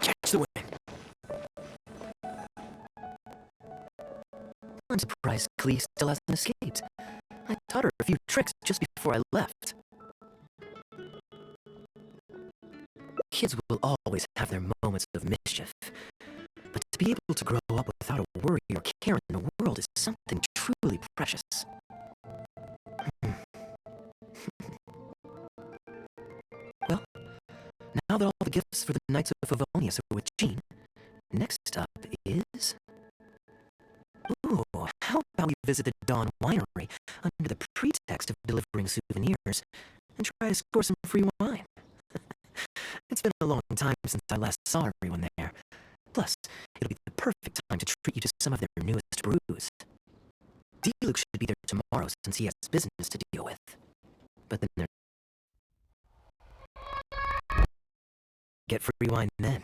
Catch the wind. I'm surprised Clee still hasn't escaped. I taught her a few tricks just before I left. Kids will always have their moments of mischief, but to be able to grow up without a worry or care in the world is something truly precious. Well, now that all the gifts for the Knights of Favonius are with Jean, next up is... Ooh, how about we visit the Dawn Winery under the pretext of delivering souvenirs and try to score some free wine? It's been a long time since I last saw everyone there. Plus, it'll be the perfect time to treat you to some of their newest brews. D-Luke should be there tomorrow since he has business to deal with. But then there... Get free wine then.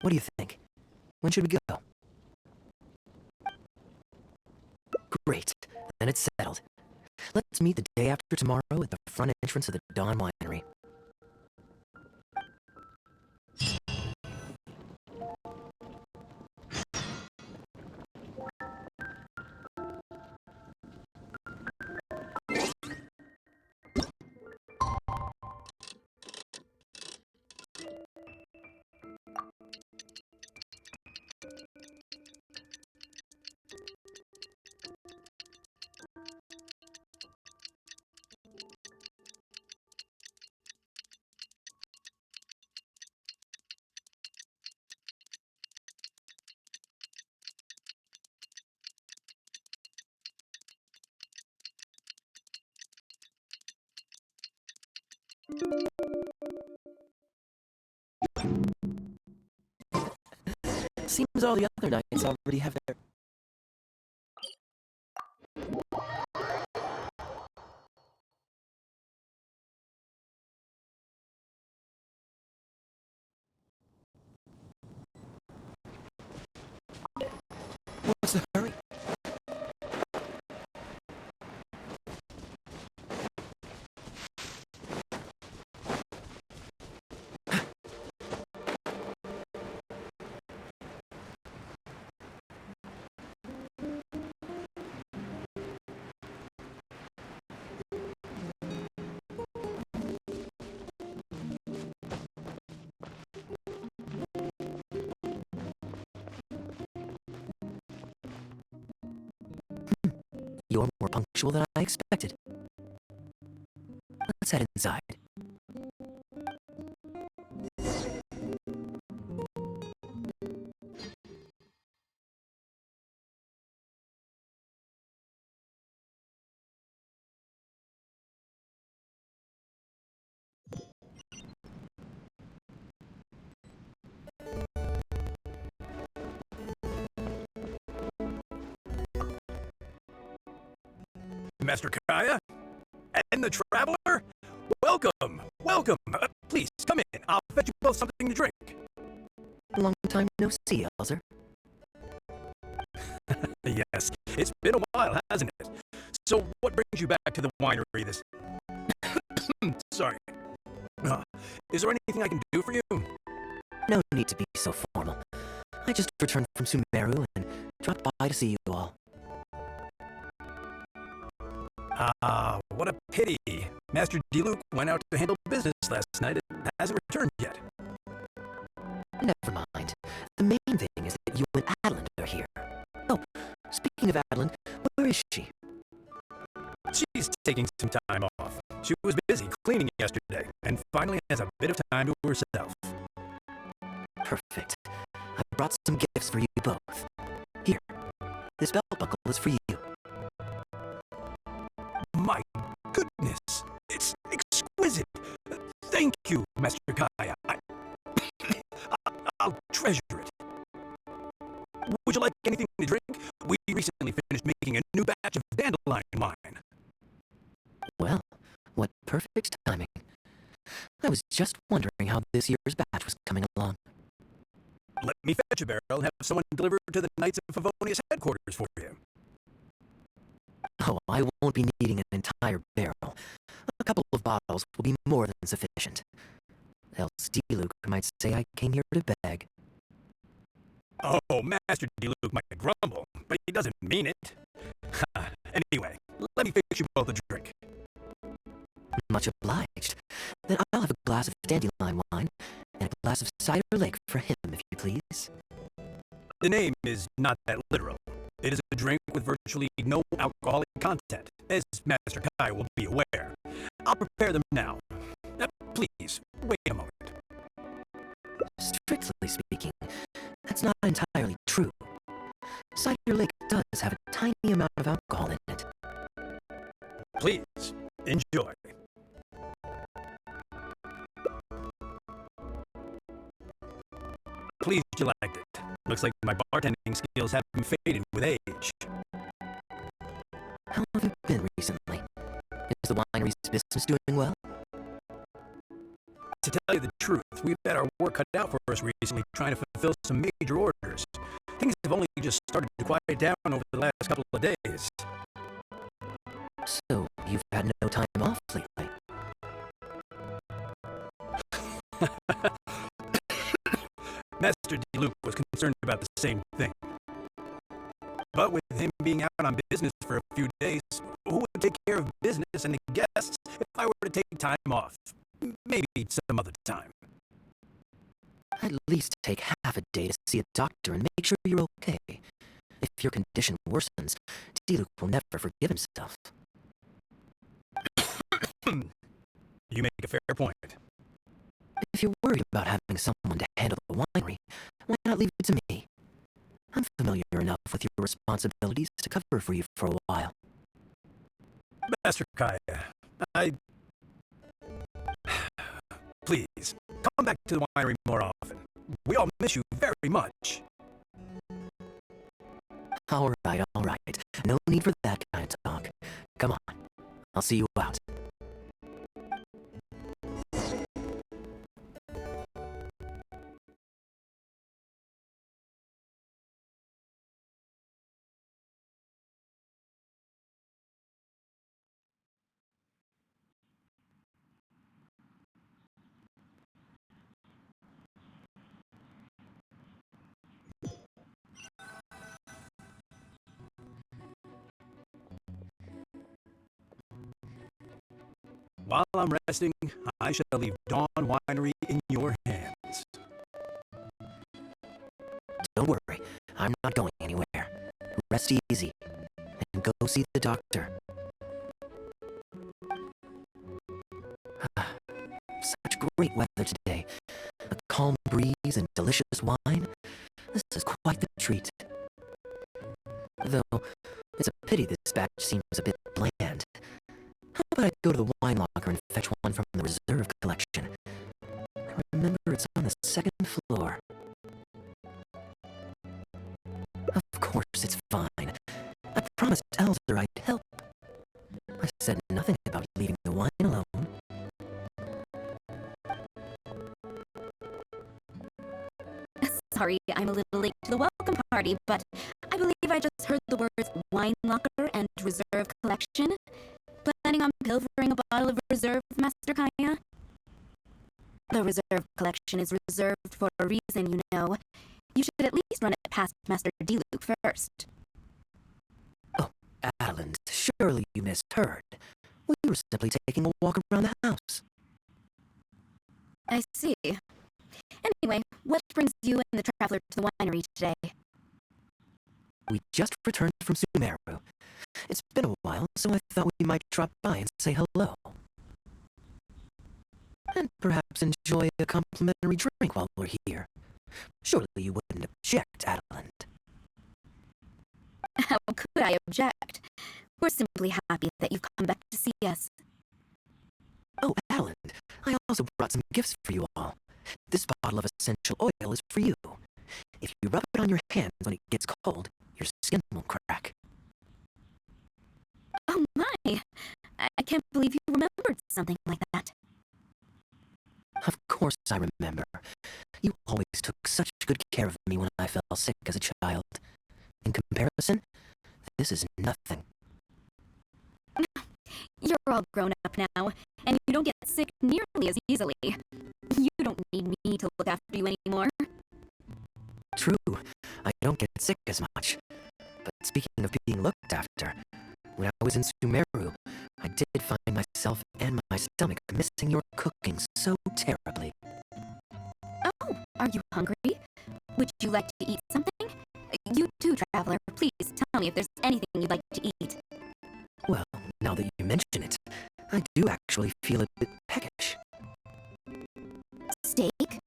What do you think? When should we go? Great, then it's settled. Let's meet the day after tomorrow at the front entrance of the Dawn Winery. Seems all the other knights already have their... What's the hurry? You're more punctual than I expected. Let's head inside. Master Kaiya? And the Traveler? Welcome! Welcome! Please, come in. I'll fetch you both something to drink. Long time no see, Elzer. Yes, it's been a while, hasn't it? So, what brings you back to the winery this... Sorry. Is there anything I can do for you? No need to be so formal. I just returned from Sumeru and dropped by to see you all. Ah, what a pity. Master D-Luke went out to handle business last night and hasn't returned yet. Never mind. The main thing is that you and Adeline are here. Oh, speaking of Adeline, where is she? She's taking some time off. She was busy cleaning yesterday and finally has a bit of time to herself. Perfect. I brought some gifts for you both. Here, this belt buckle is for you. My goodness, it's exquisite. Thank you, Master Kaiya. I'll treasure it. Would you like anything to drink? We recently finished making a new batch of dandelion wine. Well, what perfect timing. I was just wondering how this year's batch was coming along. Let me fetch a barrel and have someone deliver it to the Knights of Favonius headquarters for you. Oh, I won't be needing an entire barrel. A couple of bottles will be more than sufficient. Else D-Luke might say I came here to beg. Oh, Master D-Luke might grumble, but he doesn't mean it. Anyway, let me fix you both a drink. Much obliged. Then I'll have a glass of dandelion wine and a glass of cider lake for him, if you please. The name is not that literal. It is a drink with virtually no alcoholic content, as Master Kaiya will be aware. I'll prepare them now. Please, wait a moment. Strictly speaking, that's not entirely true. Cider Lake does have a tiny amount of alcohol in it. Please, enjoy. Pleased you liked it. Looks like my bartending skills have been faded with age. How have you been recently? Is the winery's business doing well? To tell you the truth, we've had our work cut out for us recently trying to fulfill some major orders. Things have only just started to quiet down over the last couple of days. So, you've had no time off lately? Master D-Luke was concerned about the same thing. But with him being out on business for a few days, who would take care of business and the guests if I were to take time off? Maybe some other time. At least take half a day to see a doctor and make sure you're okay. If your condition worsens, D-Luke will never forgive himself. You make a fair point. If you're worried about having someone to handle the winery, why not leave it to me? I'm familiar enough with your responsibilities to cover for you for a while. Master Kaiya, Please, come back to the winery more often. We all miss you very much. All right. No need for that kind of talk. Come on. I'll see you out. While I'm resting, I shall leave Dawn Winery in your hands. Don't worry. I'm not going anywhere. Rest easy. And go see the doctor. Such great weather today. A calm breeze and delicious wine. This is quite the treat. Though, it's a pity this batch seems a bit bland. How about I go to the wine locker and fetch one from the reserve collection? Remember, it's on the second floor. Of course it's fine. I promised Elzer I'd help. I said nothing about leaving the wine alone. Sorry, I'm a little late to the welcome party, but I believe I just heard the words wine locker and reserve collection. Planning on pilfering a bottle of reserve, Master Kaiya? The reserve collection is reserved for a reason, you know. You should at least run it past Master D-Luke first. Oh, Adeline, surely you misheard. We were simply taking a walk around the house. I see. Anyway, what brings you and the traveler to the winery today? We just returned from Sumeru. It's been a while, so I thought we might drop by and say hello. And perhaps enjoy a complimentary drink while we're here. Surely you wouldn't object, Adeline. How could I object? We're simply happy that you've come back to see us. Oh, Adeline, I also brought some gifts for you all. This bottle of essential oil is for you. If you rub it on your hands when it gets cold, your skin won't crack. Oh my! I can't believe you remembered something like that. Of course I remember. You always took such good care of me when I fell sick as a child. In comparison, this is nothing. You're all grown up now, and you don't get sick nearly as easily. You don't need me to look after you anymore. True, I don't get sick as much. But speaking of being looked after, when I was in Sumeru, I did find myself and my stomach missing your cooking so terribly. Oh, are you hungry? Would you like to eat something? You too, traveler. Please tell me if there's anything you'd like to eat. Well, now that you mention it, I do actually feel a bit peckish. Steak?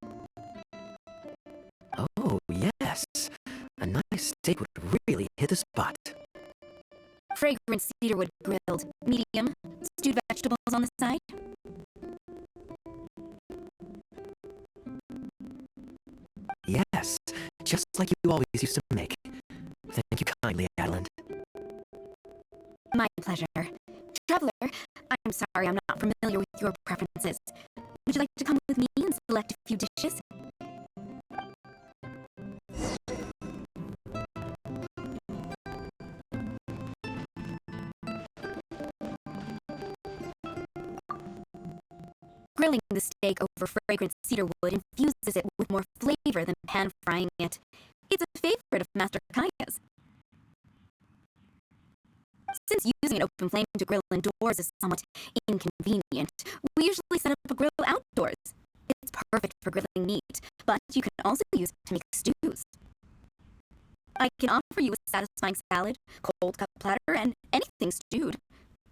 Oh, yes. A nice steak would really hit the spot. Fragrant cedarwood grilled, medium, stewed vegetables on the side. Yes, just like you always used to make. Thank you kindly, Adeline. My pleasure. Traveler, I'm sorry I'm not familiar with your preferences. Would you like to come with me and select a few dishes? Grilling the steak over fragrant cedarwood infuses it with more flavor than pan-frying it. It's a favorite of Master Kaiya's. Since using an open flame to grill indoors is somewhat inconvenient, we usually set up a grill outdoors. It's perfect for grilling meat, but you can also use it to make stews. I can offer you a satisfying salad, cold cut platter, and anything stewed.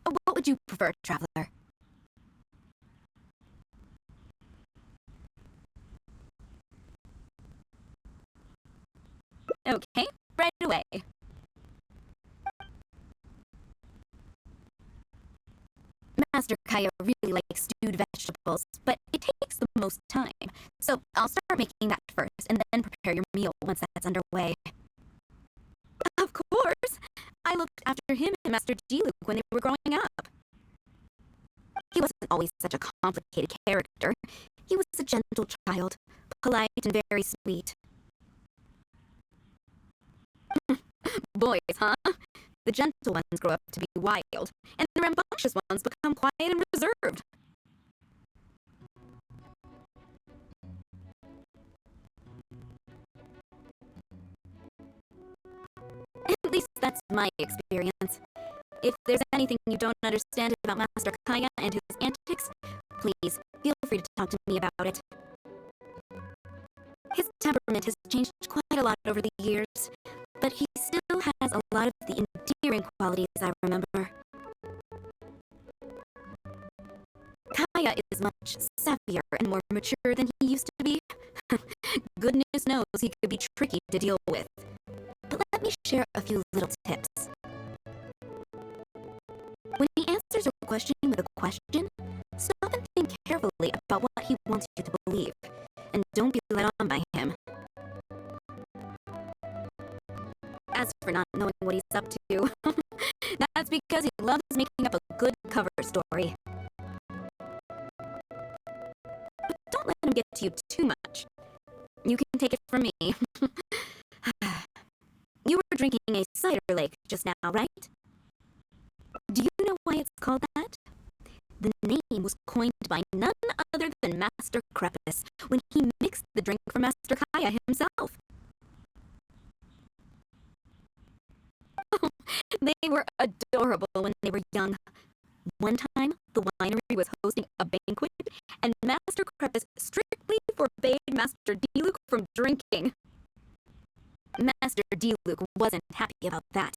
What would you prefer, traveler? Okay, right away. Master Kaiya really likes stewed vegetables, but it takes the most time. So I'll start making that first, and then prepare your meal once that's underway. Of course! I looked after him and Master Diluc when they were growing up. He wasn't always such a complicated character. He was a gentle child, polite and very sweet. Boys, huh? The gentle ones grow up to be wild, and the rambunctious ones become quiet and reserved. At least that's my experience. If there's anything you don't understand about Master Kaiya and his antics, please feel free to talk to me about it. His temperament has changed quite a lot over the years, but he still has a lot of the endearing qualities I remember. Kaiya is much savvier and more mature than he used to be. Goodness knows he could be tricky to deal with. But let me share a few little tips. When he answers a question with a question, stop and think carefully about what he wants you to believe, and don't be led on by him. As for not knowing what he's up to, that's because he loves making up a good cover story. But don't let him get to you too much. You can take it from me. You were drinking a cider lake just now, right? Do you know why it's called that? The name was coined by none other than Master Crepus when he mixed the drink for Master Kaiya himself. They were adorable when they were young. One time, the winery was hosting a banquet, and Master Crepus strictly forbade Master Diluc from drinking. Master Diluc wasn't happy about that,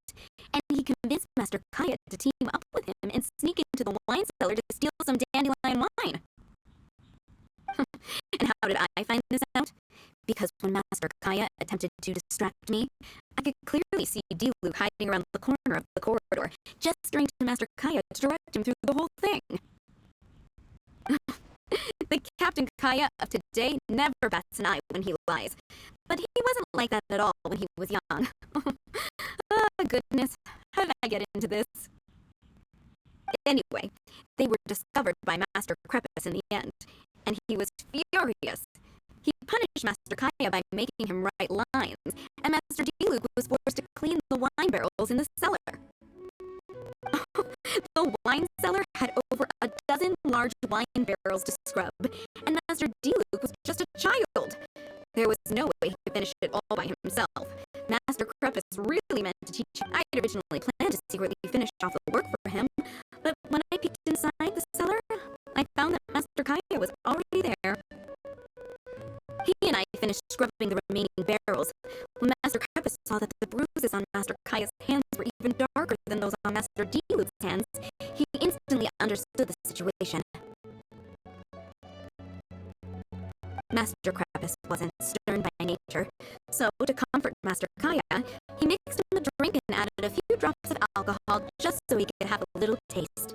and he convinced Master Kaiya to team up with him and sneak into the wine cellar to steal some dandelion wine. And how did I find this out? Because when Master Kaiya attempted to distract me, I could clearly see Diluc hiding around the corner of the corridor, gesturing to Master Kaiya to direct him through the whole thing. The Captain Kaiya of today never bats an eye when he lies, but he wasn't like that at all when he was young. Oh, goodness, how did I get into this? Anyway, they were discovered by Master Crepus in the end. and he was furious. He punished Master Kaya by making him write lines, and Master D-Luke was forced to clean the wine barrels in the cellar. The wine cellar had over a dozen large wine barrels to scrub, and Master D-Luke was just a child. There was no way he could finish it all by himself. Master Krepus really meant to teach him. I had originally planned to secretly finish off the work for him, but when I peeked inside the cellar, I found that Master Kaya was already there. He and I finished scrubbing the remaining barrels. When Master Krepus saw that the bruises on Master Kaya's hands were even darker than those on Master D-Luke's hands, he instantly understood the situation. Master Krepus wasn't stern by nature, so to comfort Master Kaya, he mixed him a drink and added a few drops of alcohol just so he could have a little taste.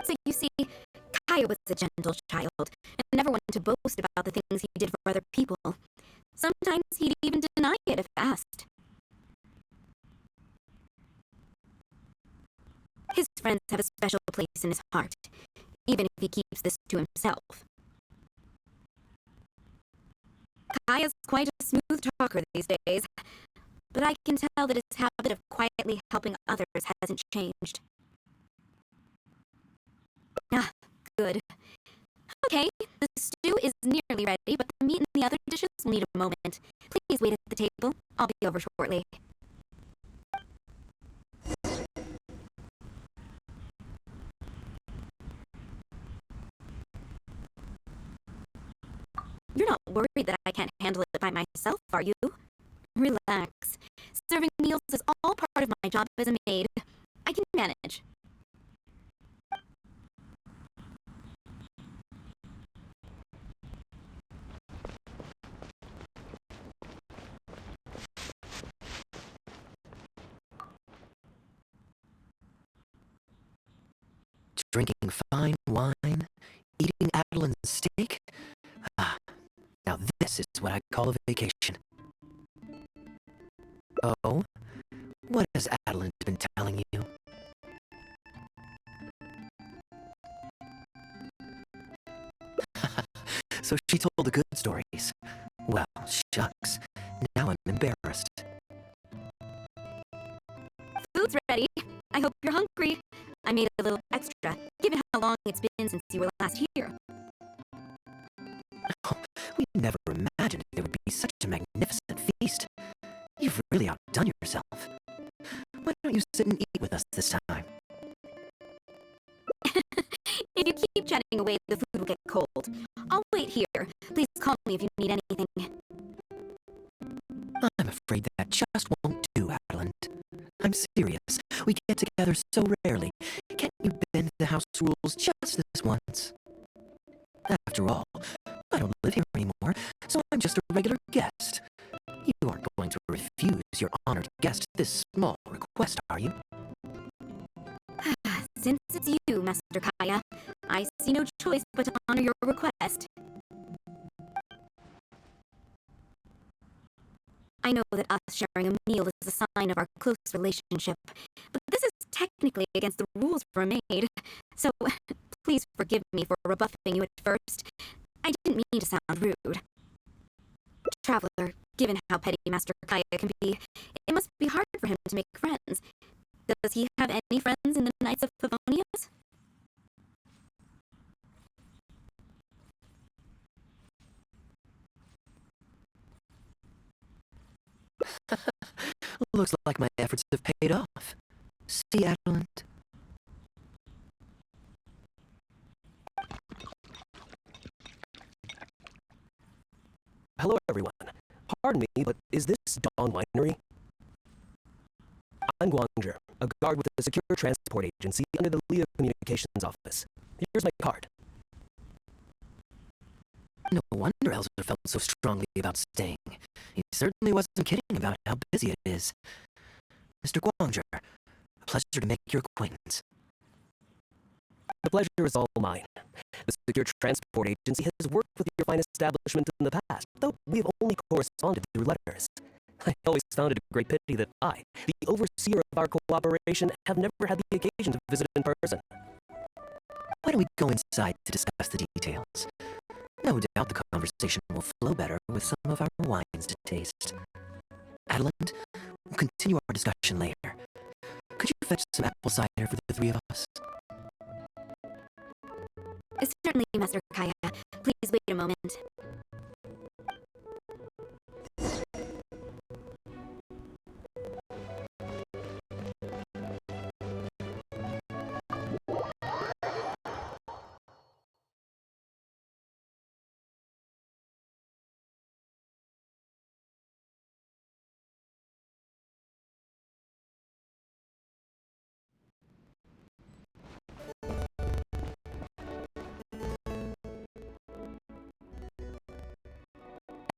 So you see, Kaya was a gentle child, and never wanted to boast about the things he did for other people. Sometimes he'd even deny it if asked. His friends have a special place in his heart, even if he keeps this to himself. Kaya's quite a smooth talker these days, but I can tell that his habit of quietly helping others hasn't changed. Ah, good. Okay, the stew is nearly ready, but the meat and the other dishes will need a moment. Please wait at the table. I'll be over shortly. You're not worried that I can't handle it by myself, are you? Relax. Serving meals is all part of my job as a maid. I can manage. Drinking fine wine, eating Adeline's steak. Ah, now this is what I call a vacation. Oh, what has Adeline been telling you? So she told the good stories. Well, shucks. Now I'm embarrassed. Food's ready. I hope you're hungry. I made a little extra, given how long it's been since you were last here. Oh, we never imagined there would be such a magnificent feast. You've really outdone yourself. Why don't you sit and eat with us this time? If you keep chatting away, the food will get cold. I'll wait here. Please call me if you need anything. I'm afraid that just won't do, Adeline. I'm serious. We get together so rarely. Can't you bend the house rules just this once? After all, I don't live here anymore, so I'm just a regular guest. You aren't going to refuse your honored guest this small request, are you? Since it's you, Master Kaya, I see no choice but to honor your request. I know that us sharing a meal is a sign of our close relationship, but this is technically against the rules for a maid, so please forgive me for rebuffing you at first. I didn't mean to sound rude. Traveler, given how petty Master Kaya can be, it must be hard for him to make friends. Does he have any friends in the Knights of Favonius? Looks like my efforts have paid off. See, Adeline? Hello, everyone. Pardon me, but is this Dawn Winery? I'm Guangzhou, a guard with the Secure Transport Agency under the Leo Communications Office. Here's my card. No wonder Elzer felt so strongly about staying. He certainly wasn't kidding about how busy it is. Mr. Guangzhou, a pleasure to make your acquaintance. The pleasure is all mine. The Secure Transport Agency has worked with your fine establishment in the past, though we have only corresponded through letters. I always found it a great pity that I, the overseer of our cooperation, have never had the occasion to visit in person. Why don't we go inside to discuss the details? No doubt the conversation will flow better with some of our wines to taste. Adeline, we'll continue our discussion later. Could you fetch some apple cider for the three of us? Certainly, Master Kaya. Please wait a moment.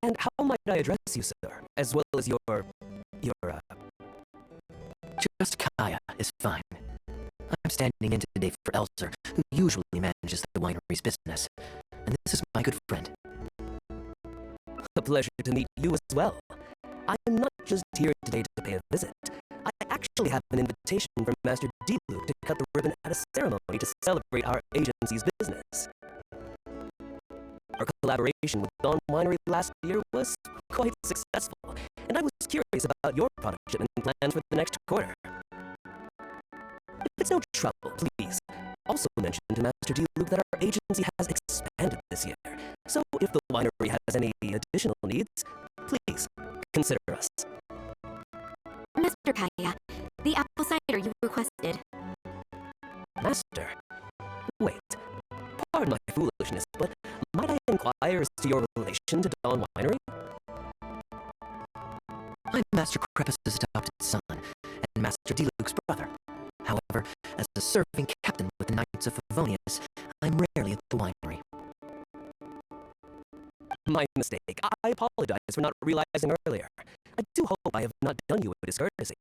And how might I address you, sir, as well as your, Just Kaya is fine. I'm standing in today for Elser, who usually manages the winery's business. And this is my good friend. A pleasure to meet you as well. I am not just here today to pay a visit. I actually have an invitation from Master Diluc to cut the ribbon at a ceremony to celebrate our agency's business. Our collaboration with Dawn Winery last year was quite successful, and I was curious about your product shipment plans for the next quarter. If it's no trouble, please also mention to Master Diluc that our agency has expanded this year, so if the winery has any additional needs, please consider us. Master Kaya, the apple cider you requested. Master? Wait. Pardon my foolishness, but might I inquire as to your relation to Dawn Winery? I'm Master Crepus's adopted son, and Master Diluc's brother. However, as a serving captain with the Knights of Favonius, I'm rarely at the winery. My mistake. I apologize for not realizing earlier. I do hope I have not done you a discourtesy.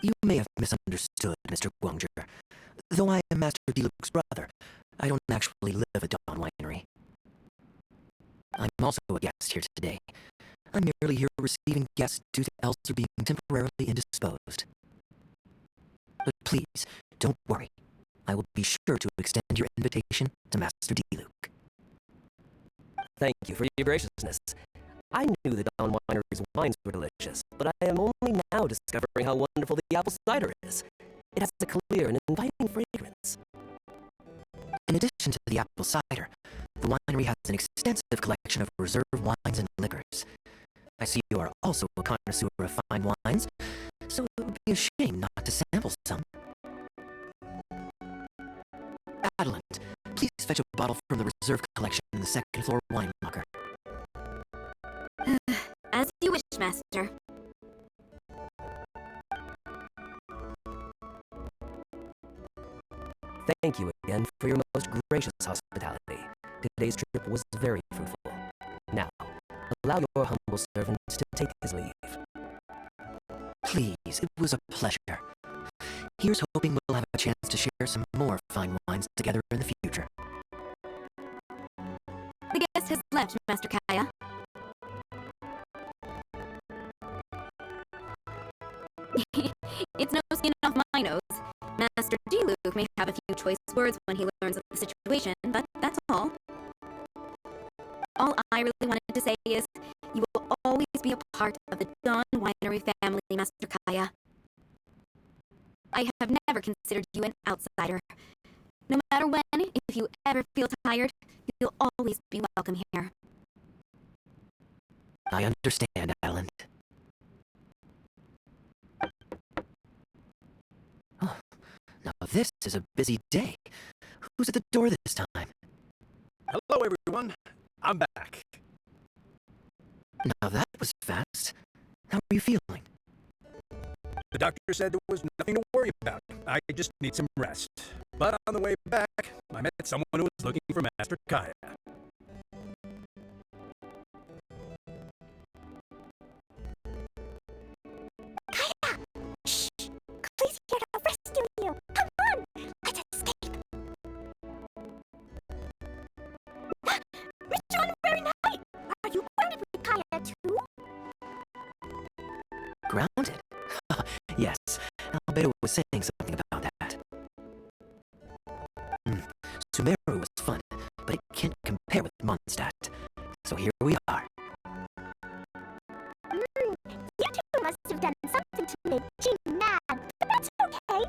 You may have misunderstood, Mr. Guangzhi. Though I am Master Diluc's brother, I don't actually live at Dawn Winery. I'm also a guest here today. I'm merely here receiving guests due to Elser being temporarily indisposed. But please, don't worry. I will be sure to extend your invitation to Master Diluc. Thank you for your graciousness. I knew the Dawn Winery's wines were delicious, but I am only now discovering how wonderful the apple cider is. It has a clear and inviting fragrance. In addition to the apple cider, the winery has an extensive collection of reserve wines and liquors. I see you are also a connoisseur of fine wines, so it would be a shame not to sample some. Adeline, please fetch a bottle from the reserve collection in the second floor wine locker. As you wish, Master. Thank you again for your most gracious hospitality. Today's trip was very fruitful. Now, allow your humble servant to take his leave. Please, it was a pleasure. Here's hoping we'll have a chance to share some more fine wines together in the future. The guest has left, Master Kaya. It's no skin off my nose. Master Diluc may have a few choice words when he learns of the situation, but that's all. All I really wanted to say is, you will always be a part of the Dawn Winery family, Master Kaya. I have never considered you an outsider. No matter when, if you ever feel tired, you'll always be welcome here. I understand, Adeline. Oh, now this is a busy day. Who's at the door this time? Hello, everyone. I'm back. Now that was fast. How are you feeling? The doctor said there was nothing to worry about. I just need some rest. But on the way back, I met someone who was looking for Master Kaya. Kaya! Shh! Please here to rescue you! Come on! Let's escape! Mr. Unwary Knight! Are you going to be Kaya too? saying something about that. Sumeru was fun, but it can't compare with Mondstadt. So here we are. You two must have done something to make Jean mad, but that's okay.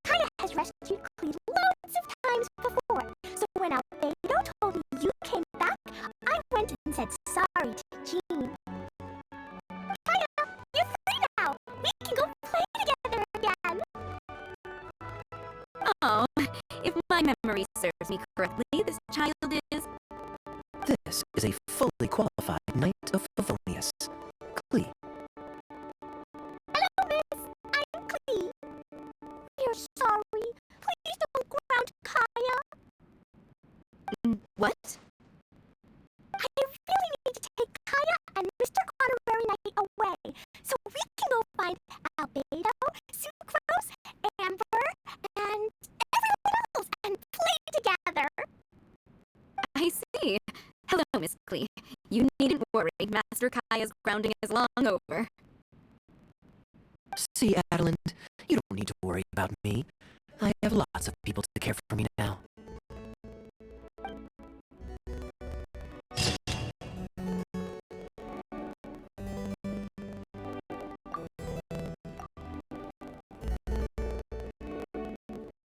Kaya has rescued Klee loads of times before, so when Albedo told me you came back, I went and said sorry to Jean. Kaya, you're free now! We can go play together again! Oh, if my memory serves me correctly, this child is... This is a fully qualified Knight of Favonius. Klee. Hello, miss! I'm Klee. We're sorry. Please don't ground Kaya. What? I really need to take Kaya and Mr. Honorary Knight away, so we can go find Albedo, Sucrose, Amber, and everyone else and play together. I see. Hello, Miss Klee. You needn't worry. Master Kaya's grounding is long over. See, Adeline, you don't need to worry about me. I have lots of people to care for me now.